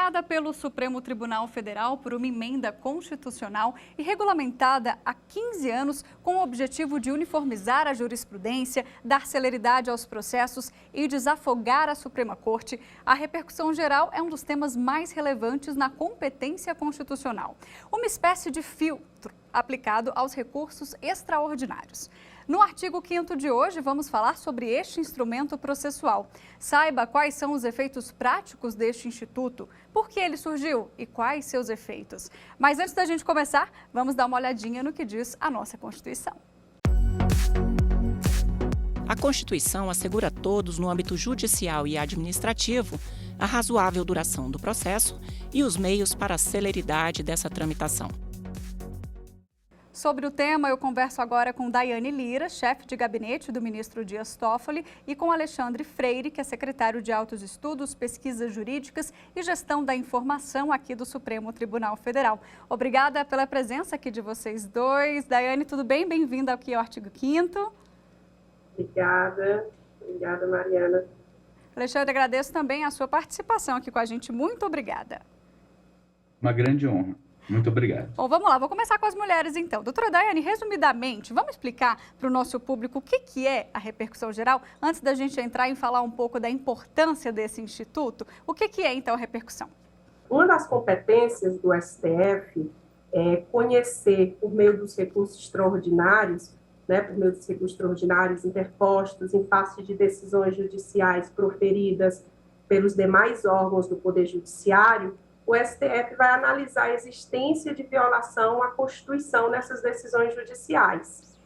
Criada pelo Supremo Tribunal Federal por uma emenda constitucional e regulamentada há 15 anos com o objetivo de uniformizar a jurisprudência, dar celeridade aos processos e desafogar a Suprema Corte, a repercussão geral é um dos temas mais relevantes na competência constitucional. Uma espécie de filtro aplicado aos recursos extraordinários. No artigo 5º de hoje, vamos falar sobre este instrumento processual. Saiba quais são os efeitos práticos deste instituto, por que ele surgiu e quais seus efeitos. Mas antes da gente começar, vamos dar uma olhadinha no que diz a nossa Constituição. A Constituição assegura a todos, no âmbito judicial e administrativo, a razoável duração do processo e os meios para a celeridade dessa tramitação. Sobre o tema, eu converso agora com Daiane Lira, chefe de gabinete do ministro Dias Toffoli, e com Alexandre Freire, que é secretário de Altos Estudos, Pesquisas Jurídicas e Gestão da Informação aqui do Supremo Tribunal Federal. Obrigada pela presença aqui de vocês dois. Daiane, tudo bem? Bem-vinda aqui ao artigo 5º. Obrigada, Mariana. Alexandre, agradeço também a sua participação aqui com a gente. Muito obrigada. Uma grande honra. Muito obrigado. Bom, vamos lá, vou começar com as mulheres então. Doutora Daiane, resumidamente, vamos explicar para o nosso público o que é a repercussão geral, antes da gente entrar em falar um pouco da importância desse instituto. O que é então a repercussão? Uma das competências do STF é conhecer, por meio dos recursos extraordinários, por meio dos recursos extraordinários interpostos em face de decisões judiciais proferidas pelos demais órgãos do Poder Judiciário, o STF vai analisar a existência de violação à Constituição nessas decisões judiciais.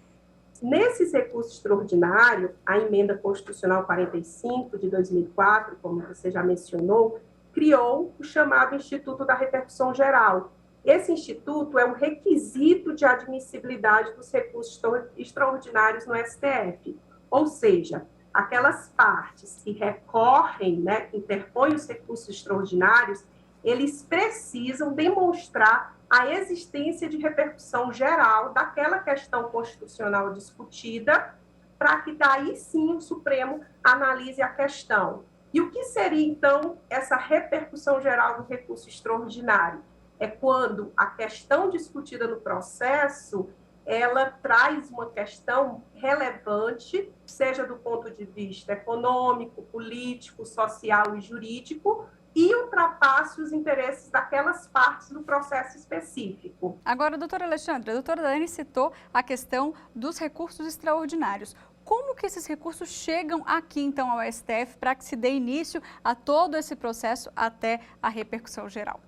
Nesses recursos extraordinários, a Emenda Constitucional 45 de 2004, como você já mencionou, criou o chamado Instituto da Repercussão Geral. Esse instituto é um requisito de admissibilidade dos recursos extraordinários no STF, ou seja, aquelas partes que recorrem, que interpõem os recursos extraordinários, eles precisam demonstrar a existência de repercussão geral daquela questão constitucional discutida, para que daí sim o Supremo analise a questão. E o que seria, então, essa repercussão geral do recurso extraordinário? É quando a questão discutida no processo, ela traz uma questão relevante, seja do ponto de vista econômico, político, social e jurídico, e ultrapasse os interesses daquelas partes do processo específico. Agora, doutora Alexandre, a doutora Daiane citou a questão dos recursos extraordinários. Como que esses recursos chegam aqui, então, ao STF para que se dê início a todo esse processo até a repercussão geral?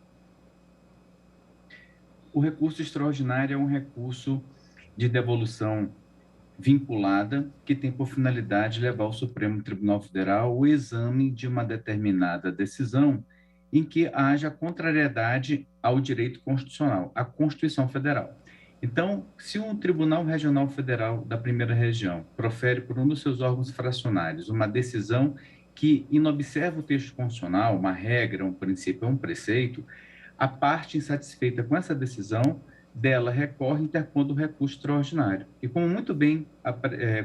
O recurso extraordinário é um recurso de devolução vinculada, que tem por finalidade levar ao Supremo Tribunal Federal o exame de uma determinada decisão em que haja contrariedade ao direito constitucional, à Constituição Federal. Então, se um Tribunal Regional Federal da Primeira Região profere por um dos seus órgãos fracionários uma decisão que inobserva o texto constitucional, uma regra, um princípio, um preceito, a parte insatisfeita com essa decisão dela recorre interpondo o recurso extraordinário. E como muito bem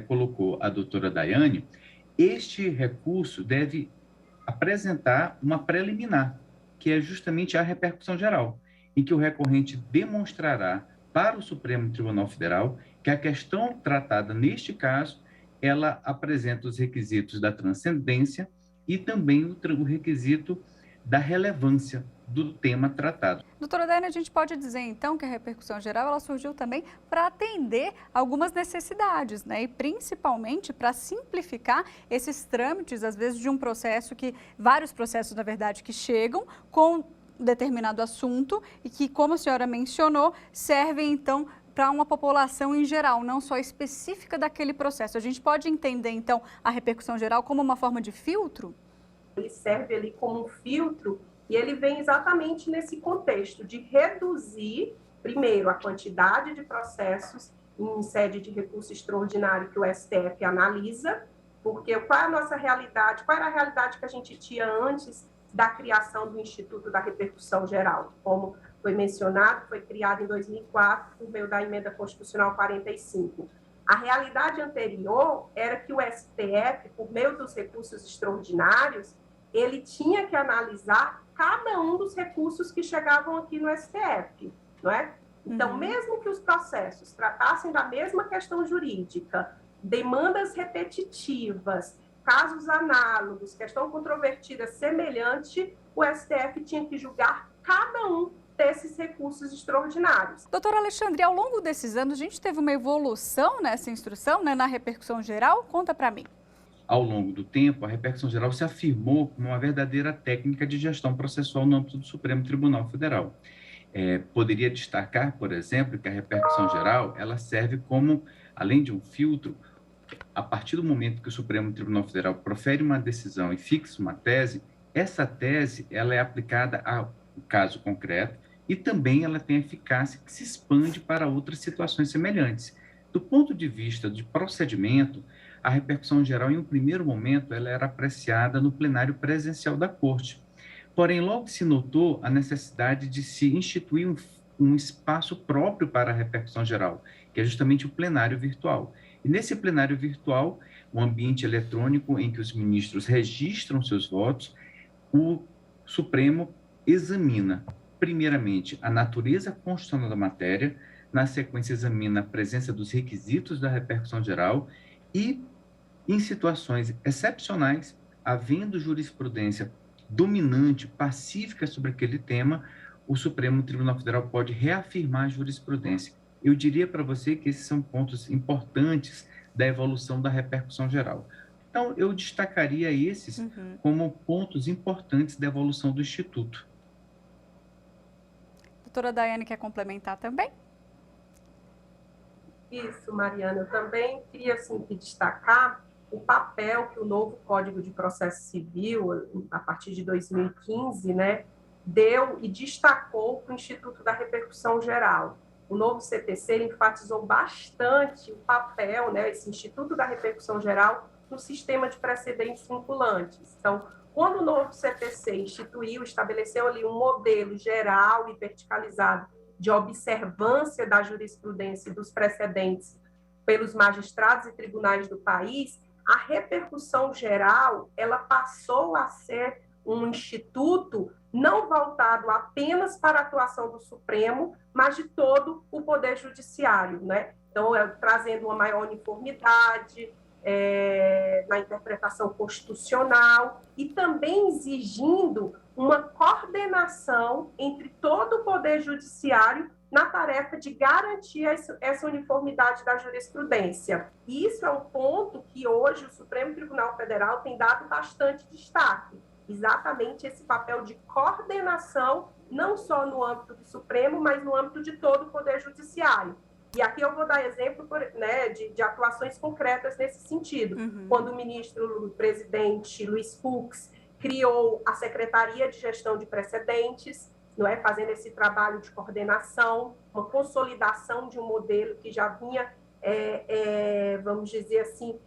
colocou a doutora Daiane, este recurso deve apresentar uma preliminar, que é justamente a repercussão geral, em que o recorrente demonstrará para o Supremo Tribunal Federal que a questão tratada neste caso, ela apresenta os requisitos da transcendência e também o requisito da relevância do tema tratado. Doutora Daiane, a gente pode dizer, então, que a repercussão geral ela surgiu também para atender algumas necessidades, e principalmente para simplificar esses trâmites, às vezes, de um processo vários processos, na verdade, que chegam com determinado assunto e que, como a senhora mencionou, servem, então, para uma população em geral, não só específica daquele processo. A gente pode entender, então, a repercussão geral como uma forma de filtro? Ele serve ali como um filtro e ele vem exatamente nesse contexto de reduzir, primeiro, a quantidade de processos em sede de recurso extraordinário que o STF analisa, porque qual é a nossa realidade, qual era a realidade que a gente tinha antes da criação do Instituto da Repercussão Geral, como foi mencionado, foi criado em 2004 por meio da Emenda Constitucional 45. A realidade anterior era que o STF, por meio dos recursos extraordinários, ele tinha que analisar cada um dos recursos que chegavam aqui no STF, não é? Então, mesmo que os processos tratassem da mesma questão jurídica, demandas repetitivas, casos análogos, questão controvertida semelhante, o STF tinha que julgar cada um desses recursos extraordinários. Doutora Alexandre, ao longo desses anos, a gente teve uma evolução nessa instrução, né, na repercussão geral? Conta para mim. Ao longo do tempo, a repercussão geral se afirmou como uma verdadeira técnica de gestão processual no âmbito do Supremo Tribunal Federal. Poderia destacar, por exemplo, que a repercussão geral ela serve como, além de um filtro, a partir do momento que o Supremo Tribunal Federal profere uma decisão e fixa uma tese, essa tese ela é aplicada ao caso concreto e também ela tem eficácia que se expande para outras situações semelhantes. Do ponto de vista de procedimento, a repercussão geral, em um primeiro momento, ela era apreciada no plenário presencial da Corte. Porém, logo se notou a necessidade de se instituir um espaço próprio para a repercussão geral, que é justamente o plenário virtual. E nesse plenário virtual, o ambiente eletrônico em que os ministros registram seus votos, o Supremo examina, primeiramente, a natureza constitucional da matéria, na sequência examina a presença dos requisitos da repercussão geral e, em situações excepcionais, havendo jurisprudência dominante, pacífica sobre aquele tema, o Supremo Tribunal Federal pode reafirmar a jurisprudência. Eu diria para você que esses são pontos importantes da evolução da repercussão geral. Então, eu destacaria esses como pontos importantes da evolução do Instituto. Doutora Daiane quer complementar também? Isso, Mariana. Eu também queria assim, destacar o papel que o novo Código de Processo Civil, a partir de 2015, né, deu e destacou para o Instituto da Repercussão Geral. O novo CPC enfatizou bastante o papel, né, esse Instituto da Repercussão Geral, no sistema de precedentes vinculantes. Então, quando o novo CPC estabeleceu ali um modelo geral e verticalizado de observância da jurisprudência e dos precedentes pelos magistrados e tribunais do país, a repercussão geral, ela passou a ser um instituto não voltado apenas para a atuação do Supremo, mas de todo o Poder Judiciário, né? Então, trazendo uma maior uniformidade na interpretação constitucional e também exigindo uma coordenação entre todo o Poder Judiciário na tarefa de garantir essa uniformidade da jurisprudência. E isso é um ponto que hoje o Supremo Tribunal Federal tem dado bastante destaque, exatamente esse papel de coordenação, não só no âmbito do Supremo, mas no âmbito de todo o Poder Judiciário. E aqui eu vou dar exemplo, né, de atuações concretas nesse sentido. Quando o ministro-presidente Luiz Fux criou a Secretaria de Gestão de Precedentes, não é, fazendo esse trabalho de coordenação, uma consolidação de um modelo que já vinha, vamos dizer assim,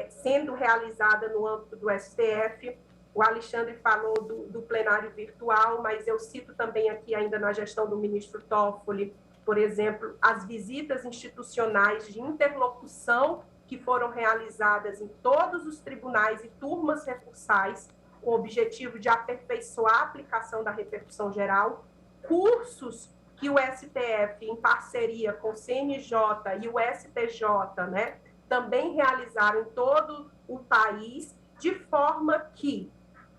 sendo realizada no âmbito do STF. O Alexandre falou do plenário virtual, mas eu cito também aqui ainda na gestão do ministro Toffoli, por exemplo, as visitas institucionais de interlocução que foram realizadas em todos os tribunais e turmas recursais, com o objetivo de aperfeiçoar a aplicação da repercussão geral, cursos que o STF, em parceria com o CNJ e o STJ, né, também realizaram em todo o país, de forma que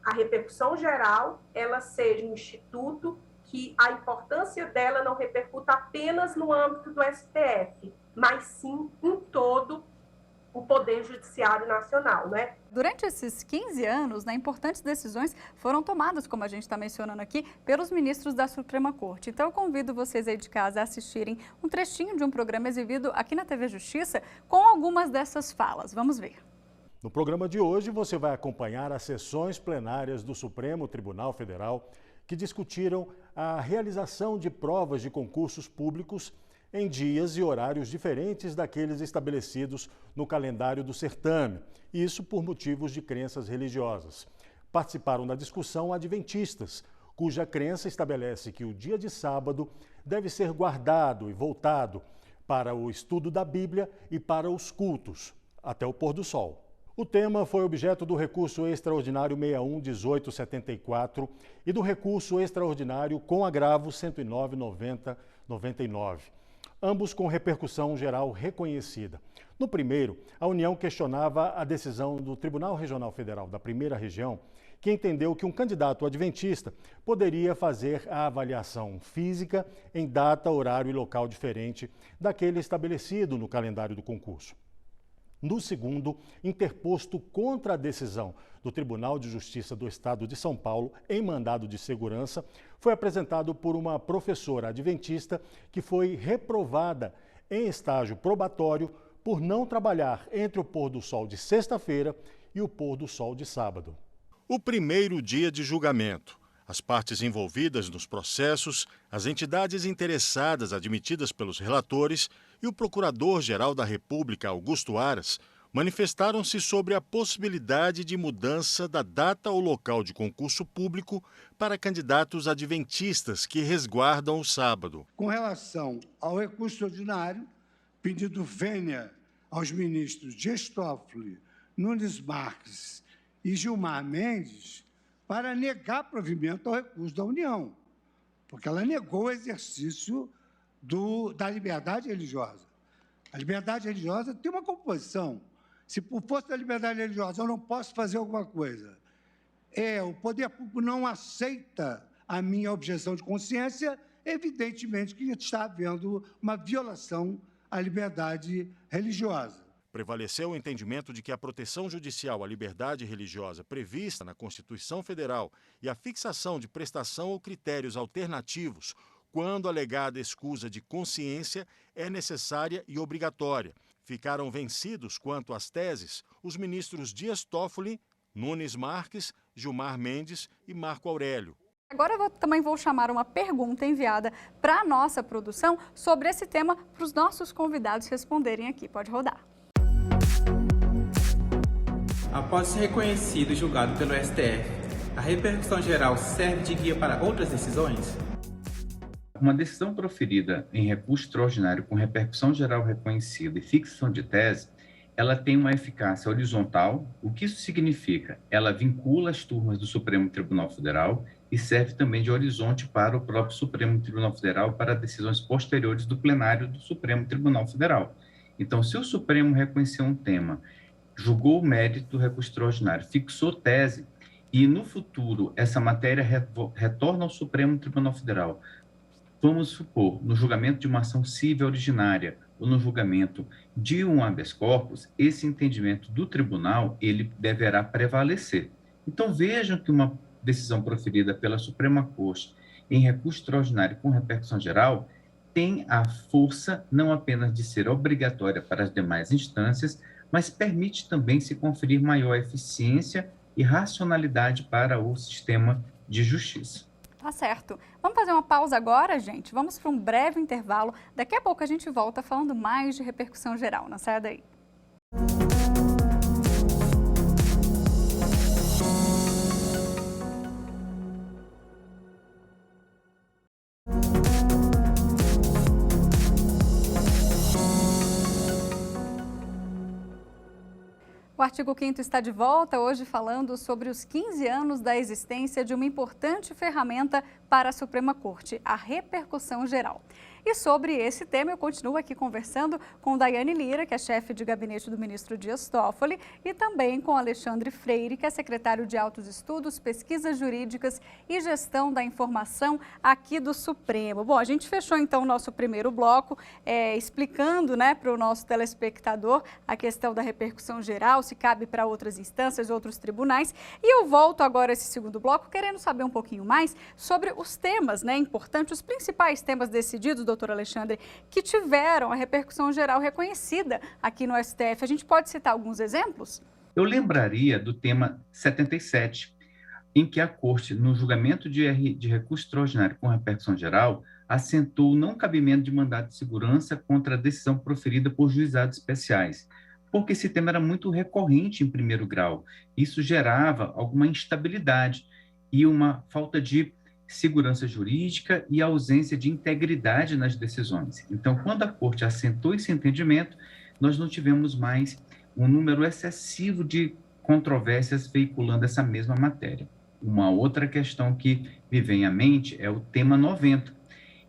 a repercussão geral ela seja um instituto que a importância dela não repercuta apenas no âmbito do STF, mas sim em todo o Poder Judiciário Nacional, né? Durante esses 15 anos, né, importantes decisões foram tomadas, como a gente está mencionando aqui, pelos ministros da Suprema Corte. Então, eu convido vocês aí de casa a assistirem um trechinho de um programa exibido aqui na TV Justiça com algumas dessas falas. Vamos ver. No programa de hoje, você vai acompanhar as sessões plenárias do Supremo Tribunal Federal que discutiram a realização de provas de concursos públicos em dias e horários diferentes daqueles estabelecidos no calendário do certame, isso por motivos de crenças religiosas. Participaram da discussão adventistas, cuja crença estabelece que o dia de sábado deve ser guardado e voltado para o estudo da Bíblia e para os cultos, até o pôr do sol. O tema foi objeto do recurso extraordinário 61-1874 e do recurso extraordinário com agravo 109-90-99, ambos com repercussão geral reconhecida. No primeiro, a União questionava a decisão do Tribunal Regional Federal da Primeira Região, que entendeu que um candidato adventista poderia fazer a avaliação física em data, horário e local diferente daquele estabelecido no calendário do concurso. No segundo, interposto contra a decisão do Tribunal de Justiça do Estado de São Paulo, em mandado de segurança, foi apresentado por uma professora adventista que foi reprovada em estágio probatório por não trabalhar entre o pôr do sol de sexta-feira e o pôr do sol de sábado. O primeiro dia de julgamento. As partes envolvidas nos processos, as entidades interessadas admitidas pelos relatores e o Procurador-Geral da República, Augusto Aras, manifestaram-se sobre a possibilidade de mudança da data ou local de concurso público para candidatos adventistas que resguardam o sábado. Com relação ao recurso ordinário, pedido vênia aos ministros Dias Toffoli, Nunes Marques e Gilmar Mendes, para negar provimento ao recurso da União, porque ela negou o exercício da liberdade religiosa. A liberdade religiosa tem uma composição. Se por força da liberdade religiosa eu não posso fazer alguma coisa, o poder público não aceita a minha objeção de consciência, evidentemente que está havendo uma violação à liberdade religiosa. Prevaleceu o entendimento de que a proteção judicial à liberdade religiosa prevista na Constituição Federal e a fixação de prestação ou critérios alternativos, quando alegada escusa de consciência, é necessária e obrigatória. Ficaram vencidos quanto às teses os ministros Dias Toffoli, Nunes Marques, Gilmar Mendes e Marco Aurélio. Agora eu também vou chamar uma pergunta enviada para a nossa produção sobre esse tema para os nossos convidados responderem aqui. Pode rodar. Após ser reconhecido e julgado pelo STF, a repercussão geral serve de guia para outras decisões? Uma decisão proferida em recurso extraordinário com repercussão geral reconhecida e fixação de tese, ela tem uma eficácia horizontal. O que isso significa? Ela vincula as turmas do Supremo Tribunal Federal e serve também de horizonte para o próprio Supremo Tribunal Federal para decisões posteriores do plenário do Supremo Tribunal Federal. Então, se o Supremo reconheceu um tema, julgou o mérito do recurso extraordinário, fixou tese, e no futuro essa matéria retorna ao Supremo Tribunal Federal, vamos supor, no julgamento de uma ação civil originária ou no julgamento de um habeas corpus, esse entendimento do tribunal, ele deverá prevalecer. Então, vejam que uma decisão proferida pela Suprema Corte em recurso extraordinário com repercussão geral tem a força não apenas de ser obrigatória para as demais instâncias, mas permite também se conferir maior eficiência e racionalidade para o sistema de justiça. Tá certo. Vamos fazer uma pausa agora, gente? Vamos para um breve intervalo. Daqui a pouco a gente volta falando mais de repercussão geral. Não saia daí. O artigo 5º está de volta, hoje falando sobre os 15 anos da existência de uma importante ferramenta para a Suprema Corte, a repercussão geral. E sobre esse tema eu continuo aqui conversando com Daiane Lira, que é chefe de gabinete do ministro Dias Toffoli, e também com Alexandre Freire, que é secretário de Altos Estudos, Pesquisas Jurídicas e Gestão da Informação aqui do Supremo. Bom, a gente fechou então o nosso primeiro bloco, explicando, para o nosso telespectador a questão da repercussão geral, se cabe para outras instâncias, outros tribunais. E eu volto agora a esse segundo bloco querendo saber um pouquinho mais sobre os temas importantes, os principais temas decididos, doutor Alexandre, que tiveram a repercussão geral reconhecida aqui no STF. A gente pode citar alguns exemplos? Eu lembraria do tema 77, em que a Corte, no julgamento de recurso extraordinário com repercussão geral, assentou o não cabimento de mandado de segurança contra a decisão proferida por juizados especiais, porque esse tema era muito recorrente em primeiro grau. Isso gerava alguma instabilidade e uma falta de segurança jurídica e ausência de integridade nas decisões. Então, quando a Corte assentou esse entendimento, nós não tivemos mais um número excessivo de controvérsias veiculando essa mesma matéria. Uma outra questão que me vem à mente é o tema 90,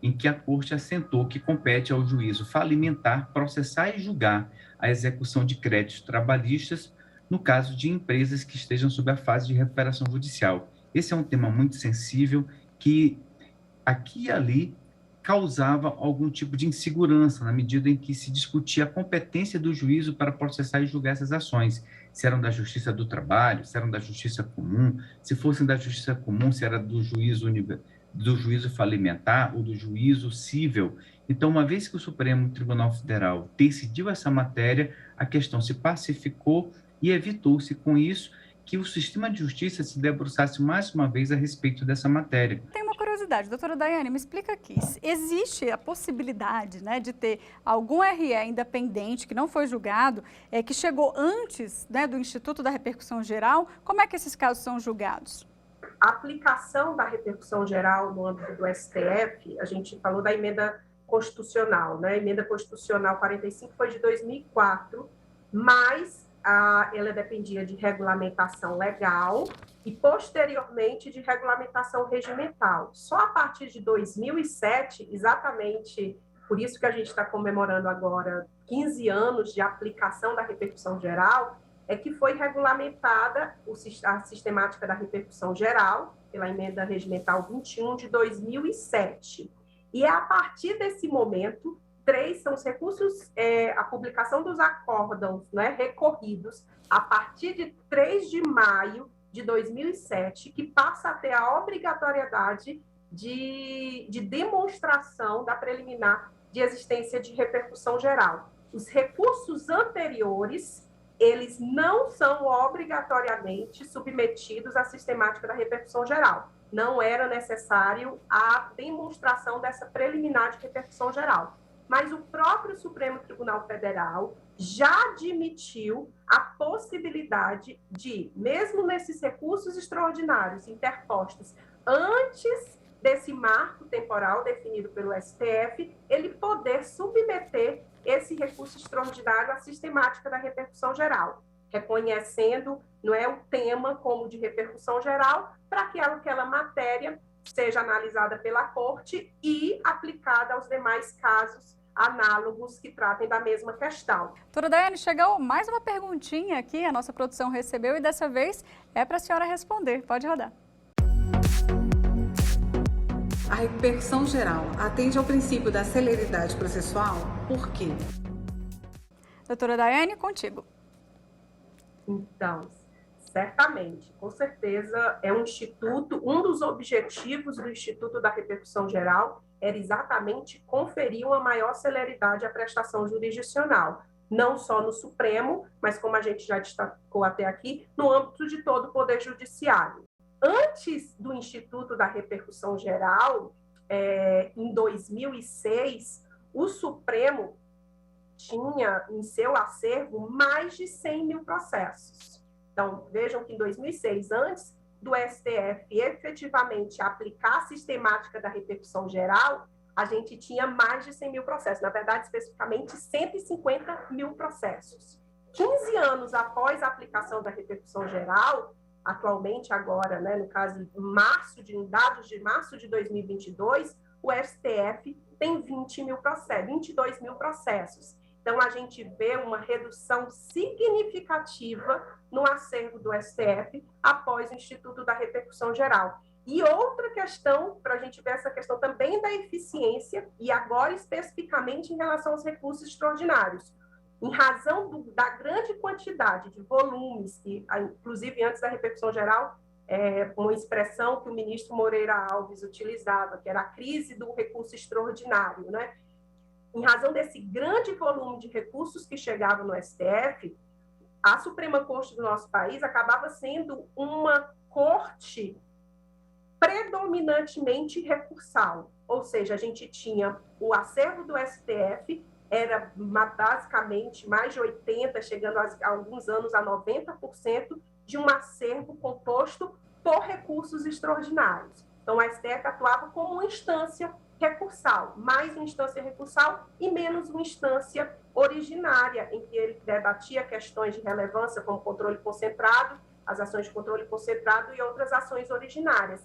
em que a Corte assentou que compete ao juízo falimentar processar e julgar a execução de créditos trabalhistas no caso de empresas que estejam sob a fase de recuperação judicial. Esse é um tema muito sensível que aqui e ali causava algum tipo de insegurança na medida em que se discutia a competência do juízo para processar e julgar essas ações. Se eram da Justiça do Trabalho, se eram da Justiça Comum, se fossem da Justiça Comum, se era do juízo falimentar ou do juízo cível. Então, uma vez que o Supremo Tribunal Federal decidiu essa matéria, a questão se pacificou e evitou-se com isso que o sistema de justiça se debruçasse mais uma vez a respeito dessa matéria. Tem uma curiosidade, doutora Daiane, me explica aqui. Existe a possibilidade, né, de ter algum RE independente que não foi julgado, que chegou antes, né, do Instituto da Repercussão Geral? Como é que esses casos são julgados? A aplicação da repercussão geral no âmbito do STF, a gente falou da emenda constitucional, né? A emenda constitucional 45 foi de 2004, mas ela dependia de regulamentação legal e, posteriormente, de regulamentação regimental. Só a partir de 2007, exatamente por isso que a gente está comemorando agora 15 anos de aplicação da repercussão geral, é que foi regulamentada a sistemática da repercussão geral, pela emenda regimental 21 de 2007. E é a partir desse momento, 3 são os recursos, a publicação dos acórdãos, né, recorridos, a partir de 3 de maio de 2007, que passa a ter a obrigatoriedade de demonstração da preliminar de existência de repercussão geral. Os recursos anteriores, eles não são obrigatoriamente submetidos à sistemática da repercussão geral. Não era necessário a demonstração dessa preliminar de repercussão geral. Mas o próprio Supremo Tribunal Federal já admitiu a possibilidade de, mesmo nesses recursos extraordinários interpostos antes desse marco temporal definido pelo STF, ele poder submeter esse recurso extraordinário à sistemática da repercussão geral, reconhecendo, não é, o tema como de repercussão geral para que aquela matéria seja analisada pela Corte e aplicada aos demais casos análogos que tratem da mesma questão. Doutora Daiane, chegou mais uma perguntinha aqui, a nossa produção recebeu e dessa vez é para a senhora responder. Pode rodar. A repercussão geral atende ao princípio da celeridade processual? Por quê? Doutora Daiane, contigo. Então, certamente, com certeza, é um instituto, um dos objetivos do Instituto da Repercussão Geral era exatamente conferir uma maior celeridade à prestação jurisdicional, não só no Supremo, mas como a gente já destacou até aqui, no âmbito de todo o Poder Judiciário. Antes do Instituto da Repercussão Geral, em 2006, o Supremo tinha em seu acervo mais de 100 mil processos. Então, vejam que em 2006, antes do STF efetivamente aplicar a sistemática da repercussão geral, a gente tinha mais de 100 mil processos, na verdade, especificamente 150 mil processos. 15 anos após a aplicação da repercussão geral, atualmente agora, né, no caso dados de março de 2022, o STF tem 22 mil processos. Então, a gente vê uma redução significativa no acervo do STF após o Instituto da Repercussão Geral. E outra questão, para a gente ver essa questão também da eficiência, e agora especificamente em relação aos recursos extraordinários. Em razão da grande quantidade de volumes, que, inclusive antes da repercussão geral, uma expressão que o ministro Moreira Alves utilizava, que era a crise do recurso extraordinário, né? Em razão desse grande volume de recursos que chegavam no STF, a Suprema Corte do nosso país acabava sendo uma corte predominantemente recursal, ou seja, a gente tinha o acervo do STF, era basicamente mais de 80%, chegando a alguns anos a 90% de um acervo composto por recursos extraordinários. Então, a STF atuava como uma instância recursal, mais uma instância recursal e menos uma instância originária, em que ele debatia questões de relevância como controle concentrado, as ações de controle concentrado e outras ações originárias.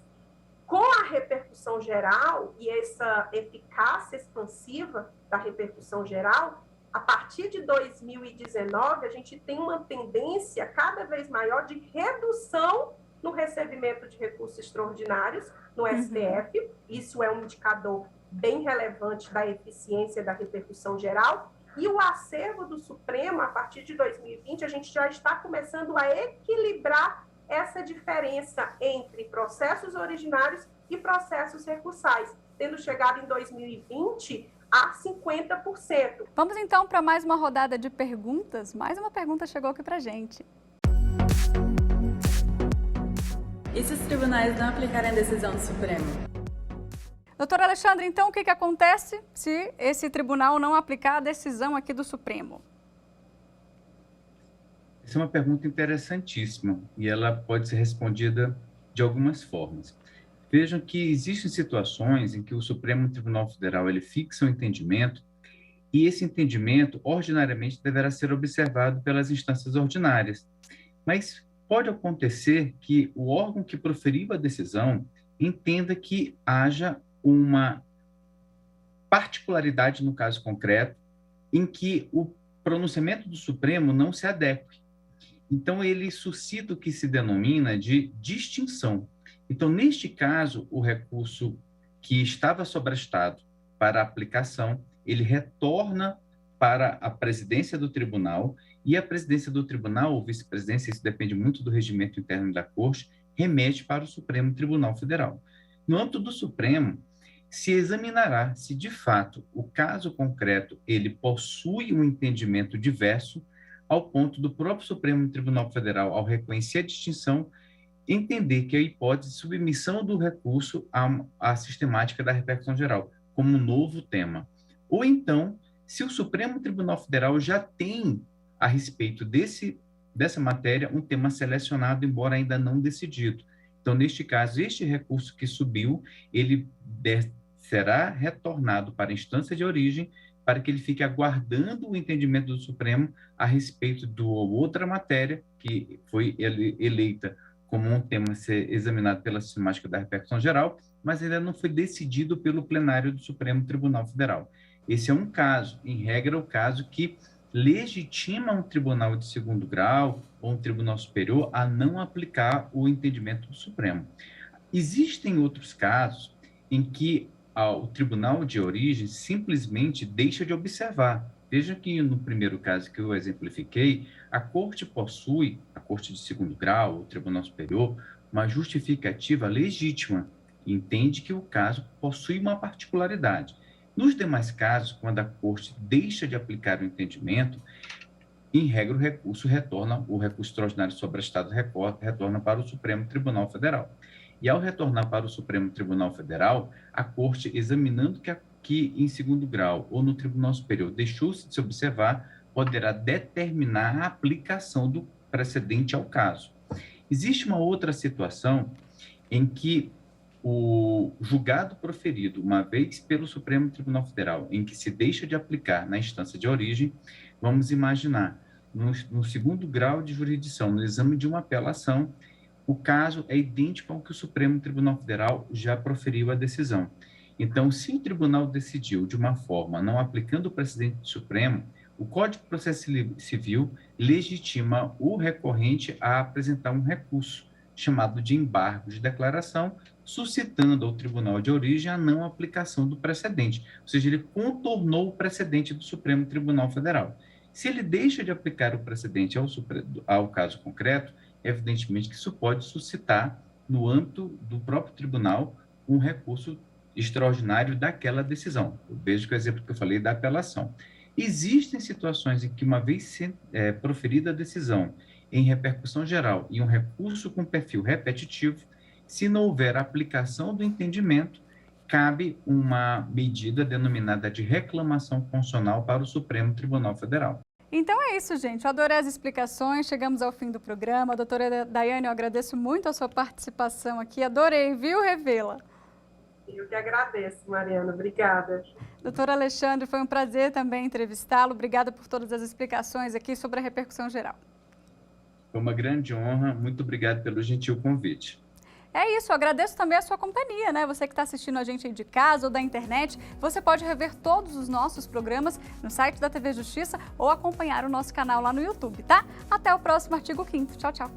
Com a repercussão geral e essa eficácia expansiva da repercussão geral, a partir de 2019, a gente tem uma tendência cada vez maior de redução no recebimento de recursos extraordinários no STF. Isso é um indicador bem relevante da eficiência da repercussão geral. E o acervo do Supremo, a partir de 2020, a gente já está começando a equilibrar essa diferença entre processos originários e processos recursais, tendo chegado em 2020 a 50%. Vamos então para mais uma rodada de perguntas. Mais uma pergunta chegou aqui para a gente. E se os tribunais não aplicarem a decisão do Supremo? Doutor Alexandre, então o que acontece se esse tribunal não aplicar a decisão aqui do Supremo? Essa é uma pergunta interessantíssima e ela pode ser respondida de algumas formas. Vejam que existem situações em que o Supremo Tribunal Federal ele fixa um entendimento e esse entendimento ordinariamente deverá ser observado pelas instâncias ordinárias. Mas pode acontecer que o órgão que proferiu a decisão entenda que haja uma particularidade no caso concreto em que o pronunciamento do Supremo não se adeque. Então, ele suscita o que se denomina de distinção. Então, neste caso, o recurso que estava sobrestado para a aplicação, ele retorna para a presidência do tribunal e a presidência do tribunal, ou vice-presidência, isso depende muito do regimento interno da Corte, remete para o Supremo Tribunal Federal. No âmbito do Supremo, se examinará se, de fato, o caso concreto ele possui um entendimento diverso, ao ponto do próprio Supremo Tribunal Federal, ao reconhecer a distinção, entender que a hipótese de submissão do recurso à sistemática da repercussão geral, como um novo tema. Ou então, se o Supremo Tribunal Federal já tem, a respeito dessa matéria, um tema selecionado, embora ainda não decidido. Então, neste caso, este recurso que subiu, ele será retornado para a instância de origem, para que ele fique aguardando o entendimento do Supremo a respeito de outra matéria que foi eleita como um tema a ser examinado pela sistemática da repercussão geral, mas ainda não foi decidido pelo plenário do Supremo Tribunal Federal. Esse é um caso, em regra, o caso que legitima um tribunal de segundo grau ou um tribunal superior a não aplicar o entendimento do Supremo. Existem outros casos em que o tribunal de origem simplesmente deixa de observar. Veja que no primeiro caso que eu exemplifiquei, a Corte possui, a Corte de segundo grau, o Tribunal Superior, uma justificativa legítima, entende que o caso possui uma particularidade. Nos demais casos, quando a Corte deixa de aplicar o entendimento, em regra o recurso extraordinário sobrestado retorna para o Supremo Tribunal Federal. E ao retornar para o Supremo Tribunal Federal, a Corte, examinando que em segundo grau ou no Tribunal Superior deixou-se de se observar, poderá determinar a aplicação do precedente ao caso. Existe uma outra situação em que o julgado proferido, uma vez pelo Supremo Tribunal Federal, em que se deixa de aplicar na instância de origem, vamos imaginar, no segundo grau de jurisdição, no exame de uma apelação, o caso é idêntico ao que o Supremo Tribunal Federal já proferiu a decisão. Então, se o tribunal decidiu de uma forma não aplicando o precedente do Supremo, o Código de Processo Civil legitima o recorrente a apresentar um recurso, chamado de embargo de declaração, suscitando ao tribunal de origem a não aplicação do precedente. Ou seja, ele contornou o precedente do Supremo Tribunal Federal. Se ele deixa de aplicar o precedente ao caso concreto, evidentemente que isso pode suscitar, no âmbito do próprio tribunal, um recurso extraordinário daquela decisão. Veja que o exemplo que eu falei da apelação. Existem situações em que, uma vez proferida a decisão em repercussão geral e um recurso com perfil repetitivo, se não houver aplicação do entendimento, cabe uma medida denominada de reclamação constitucional para o Supremo Tribunal Federal. Então é isso, gente. Eu adorei as explicações, chegamos ao fim do programa. Doutora Daiane, eu agradeço muito a sua participação aqui. Adorei, viu, Revela? Eu que agradeço, Mariana. Obrigada. Doutor Alexandre, foi um prazer também entrevistá-lo. Obrigada por todas as explicações aqui sobre a repercussão geral. Foi uma grande honra. Muito obrigado pelo gentil convite. É isso, eu agradeço também a sua companhia, né? Você que está assistindo a gente aí de casa ou da internet, você pode rever todos os nossos programas no site da TV Justiça ou acompanhar o nosso canal lá no YouTube, tá? Até o próximo Artigo 5º. Tchau, tchau.